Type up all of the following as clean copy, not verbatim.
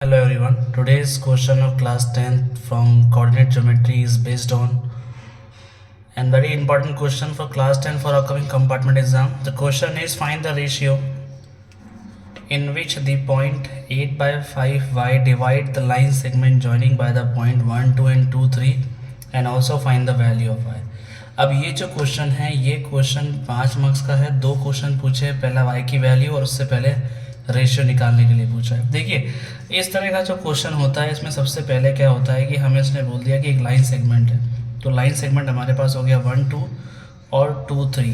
Hello everyone. Today's question of class 10th from coordinate geometry is based on and very important question for class 10 for upcoming compartment exam. The question is find the ratio in which the point 8 by 5y divide the line segment joining by the point 1, 2 and 2, 3 and also find the value of y. अब ये जो question है ये question 5 marks का है। दो question पूछे, पहला y की वैल्यू और उससे पहले रेशियो निकालने के लिए पूछा है। देखिए इस तरह का जो क्वेश्चन होता है इसमें सबसे पहले क्या होता है कि हमें इसने बोल दिया कि एक लाइन सेगमेंट है, तो लाइन सेगमेंट हमारे पास हो गया 1, 2 और 2, 3।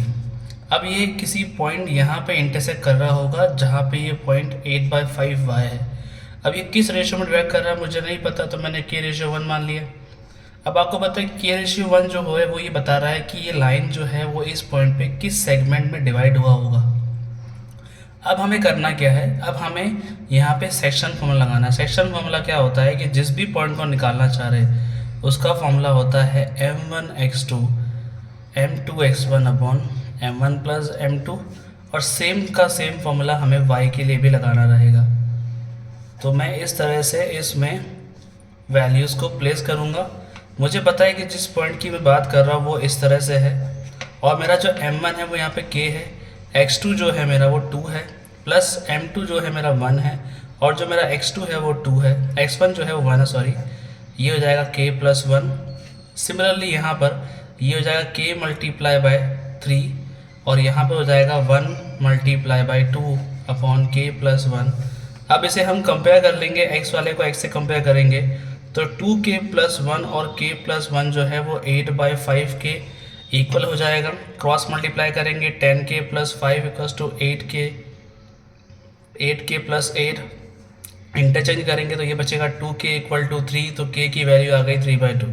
अब ये किसी पॉइंट यहाँ पे इंटरसेक्ट कर रहा होगा जहाँ पे ये पॉइंट 8/5y है। अब ये किस रेशियो में डिवाइड कर रहा है मुझे नहीं पता, तो मैंने k/1 मान लिया। अब आपको पता है k/1 जो है वो ये बता रहा है कि ये लाइन जो है वो इस पॉइंट पे किस सेगमेंट में डिवाइड हुआ होगा। अब हमें करना क्या है, अब हमें यहाँ पे सेक्शन फॉर्मूला लगाना है। सेक्शन फॉर्मूला क्या होता है कि जिस भी पॉइंट को निकालना चाह रहे उसका फॉर्मूला होता है m1x2 m2x1 upon m1 plus m2 और सेम का सेम फॉर्मूला हमें y के लिए भी लगाना रहेगा। तो मैं इस तरह से इसमें वैल्यूज़ को प्लेस करूँगा। मुझे पता है कि जिस पॉइंट की मैं बात कर रहा हूँ वो इस तरह से है और मेरा जो m1 है वो यहाँ पे k है, x2 जो है मेरा वो 2 है, प्लस m2 जो है मेरा 1 है और जो मेरा x2 है वो 2 है, x1 जो है वो 1 है, सॉरी, ये हो जाएगा k प्लस 1। सिमिलरली यहाँ पर ये हो जाएगा k मल्टीप्लाई बाय 3 और यहाँ पे हो जाएगा 1 multiply by 2 upon k plus 1। अब इसे हम कंपेयर कर लेंगे, x वाले को x से कंपेयर करेंगे तो 2k प्लस 1 और k प्लस 1 जो है वो 8/5 के इक्वल हो जाएगा। क्रॉस मल्टीप्लाई करेंगे 10k plus 5 equals to 8k plus 8, interchange करेंगे तो ये बचेगा 2k इक्वल टू 3, तो k की वैल्यू आ गई 3/2।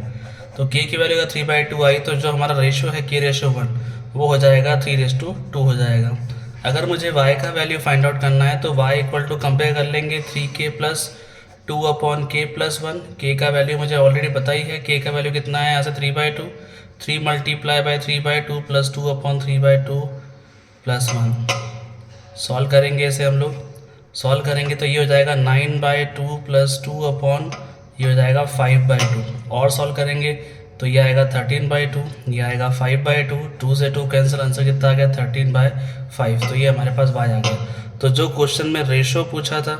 तो k की वैल्यू का 3/2 आई, तो जो हमारा रेशियो है k/1 वो हो जाएगा 3/2 हो जाएगा। अगर मुझे y का वैल्यू फाइंड आउट करना है तो y इक्वल टू कंपेयर कर लेंगे 3k plus 2 upon k plus 1। k का वैल्यू मुझे ऑलरेडी पता ही है, k का वैल्यू कितना है यहाँ से 3/2, 3 multiply by 3/2 plus 2 upon 3/2 plus 1। Solve करेंगे इसे हम लोग, सॉल्व करेंगे तो ये हो जाएगा 9/2 प्लस 2 अपॉन ये हो जाएगा 5/2 और सॉल्व करेंगे तो ये आएगा 13/2, ये आएगा 5/2, 2 से 2 कैंसिल, आंसर कितना आ गया 13/5। तो ये हमारे पास y आ गया। तो जो क्वेश्चन में रेशो पूछा था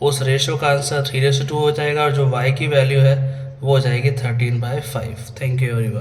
उस रेशो का आंसर 3/2 हो जाएगा और जो y की वैल्यू है वो हो जाएगी 13/5। Thank you everyone.